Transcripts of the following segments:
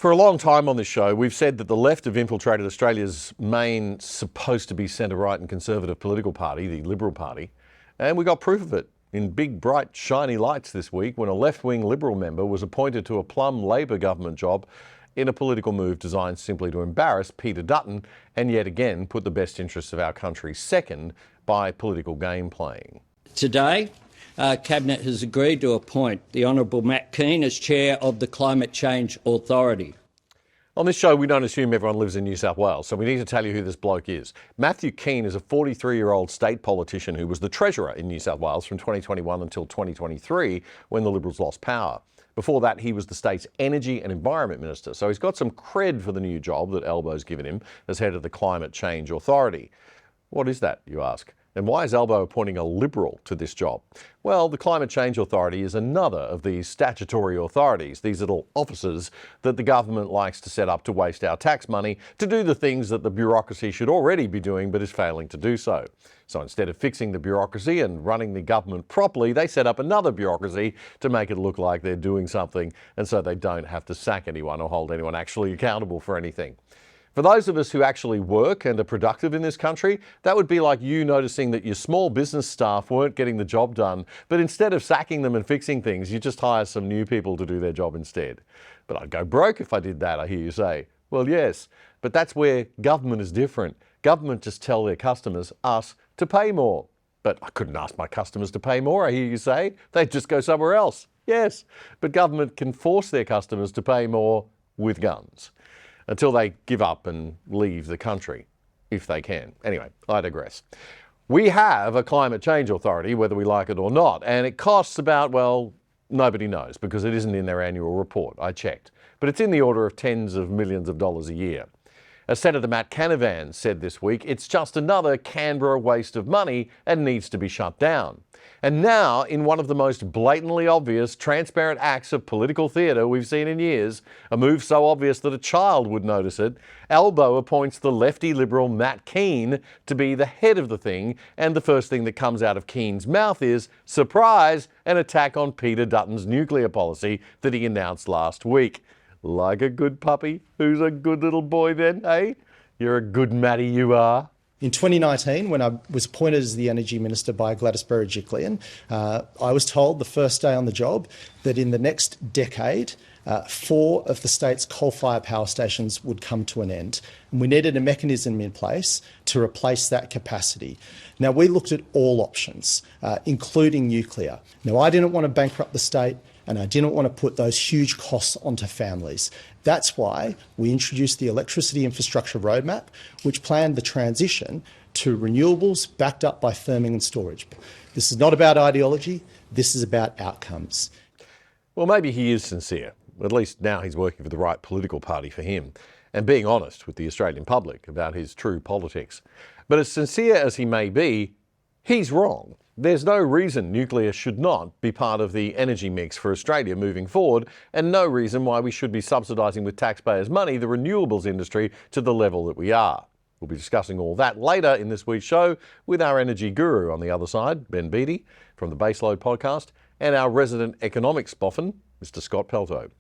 For a long time on this show, we've said that the left have infiltrated Australia's main supposed to be centre-right and conservative political party, the Liberal Party, and we got proof of it in big, bright, shiny lights this week when a left-wing Liberal member was appointed to a plumb Labor government job in a political move designed simply to embarrass Peter Dutton and yet again put the best interests of our country second by political game playing. Today, Cabinet has agreed to appoint the Honourable Matt Kean as Chair of the Climate Change Authority. On this show, we don't assume everyone lives in New South Wales, so we need to tell you who this bloke is. Matthew Kean is a 43-year-old state politician who was the Treasurer in New South Wales from 2021 until 2023 when the Liberals lost power. Before that, he was the state's Energy and Environment Minister, so he's got some cred for the new job that Albo's given him as head of the Climate Change Authority. What is that, you ask? And why is Albo appointing a Liberal to this job? Well, the Climate Change Authority is another of these statutory authorities, these little offices that the government likes to set up to waste our tax money to do the things that the bureaucracy should already be doing but is failing to do so. So instead of fixing the bureaucracy and running the government properly, they set up another bureaucracy to make it look like they're doing something and so they don't have to sack anyone or hold anyone actually accountable for anything. For those of us who actually work and are productive in this country, that would be like you noticing that your small business staff weren't getting the job done, but instead of sacking them and fixing things, you just hire some new people to do their job instead. But I'd go broke if I did that, I hear you say. Well, yes, but that's where government is different. Government just tell their customers, us, to pay more. But I couldn't ask my customers to pay more, I hear you say. They'd just go somewhere else. Yes, but government can force their customers to pay more with guns, until they give up and leave the country, if they can. Anyway, I digress. We have a climate change authority, whether we like it or not, and it costs about, well, nobody knows because it isn't in their annual report. I checked. But it's in the order of tens of millions of dollars a year. As Senator Matt Canavan said this week, it's just another Canberra waste of money and needs to be shut down. And now, in one of the most blatantly obvious, transparent acts of political theatre we've seen in years, a move so obvious that a child would notice it, Albo appoints the lefty Liberal Matt Kean to be the head of the thing, and the first thing that comes out of Kean's mouth is, surprise, an attack on Peter Dutton's nuclear policy that he announced last week. Like a good puppy? Who's a good little boy then, eh? You're a good Matty, you are. In 2019, when I was appointed as the Energy Minister by Gladys Berejiklian, I was told the first day on the job that in the next decade, 4 of the state's coal-fired power stations would come to an end. And we needed a mechanism in place to replace that capacity. Now, we looked at all options, including nuclear. Now, I didn't want to bankrupt the state, and I didn't want to put those huge costs onto families. That's why we introduced the Electricity Infrastructure Roadmap, which planned the transition to renewables backed up by firming and storage. This is not about ideology, this is about outcomes. Well, maybe he is sincere. At least now he's working for the right political party for him and being honest with the Australian public about his true politics. But as sincere as he may be, he's wrong. There's no reason nuclear should not be part of the energy mix for Australia moving forward, and no reason why we should be subsidising with taxpayers' money the renewables industry to the level that we are. We'll be discussing all that later in this week's show with our energy guru on the other side, Ben Beattie from the Baseload podcast, and our resident economics boffin, Mr. Scott Pelto.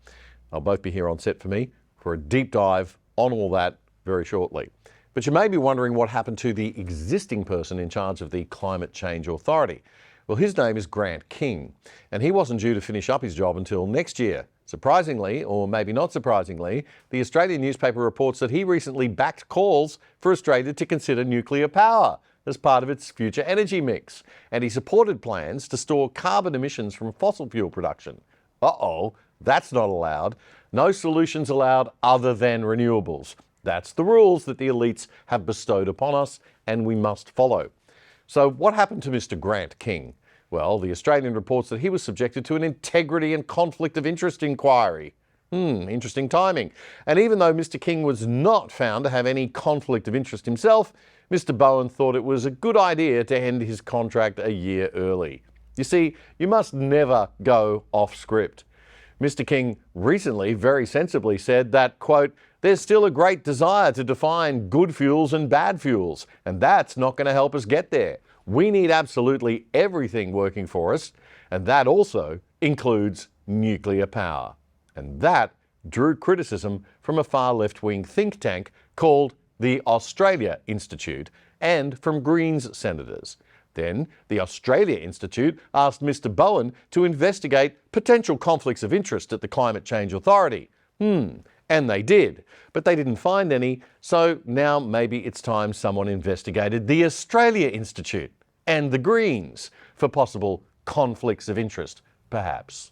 They'll both be here on set for me for a deep dive on all that very shortly. But you may be wondering what happened to the existing person in charge of the Climate Change Authority. Well, his name is Grant King, and he wasn't due to finish up his job until next year. Surprisingly, or maybe not surprisingly, the Australian newspaper reports that he recently backed calls for Australia to consider nuclear power as part of its future energy mix, and he supported plans to store carbon emissions from fossil fuel production. Uh-oh, that's not allowed. No solutions allowed other than renewables. That's the rules that the elites have bestowed upon us, and we must follow. So what happened to Mr. Grant King? Well, the Australian reports that he was subjected to an integrity and conflict of interest inquiry. Interesting timing. And even though Mr. King was not found to have any conflict of interest himself, Mr. Bowen thought it was a good idea to end his contract a year early. You see, you must never go off script. Mr. King recently very sensibly said that, quote, there's still a great desire to define good fuels and bad fuels, and that's not going to help us get there. We need absolutely everything working for us, and that also includes nuclear power. And that drew criticism from a far left-wing think tank called the Australia Institute and from Greens senators. Then the Australia Institute asked Mr. Bowen to investigate potential conflicts of interest at the Climate Change Authority. And they did, but they didn't find any, so now maybe it's time someone investigated the Australia Institute and the Greens for possible conflicts of interest, perhaps.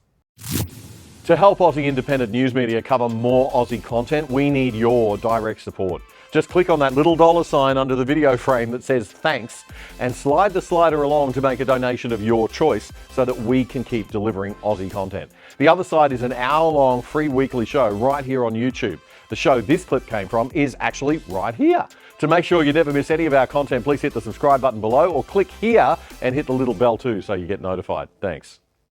To help Aussie independent news media cover more Aussie content, we need your direct support. Just click on that little $sign under the video frame that says thanks and slide the slider along to make a donation of your choice so that we can keep delivering Aussie content. The Other Side is an hour-long free weekly show right here on YouTube. The show this clip came from is actually right here. To make sure you never miss any of our content, please hit the subscribe button below or click here and hit the little bell too so you get notified. Thanks.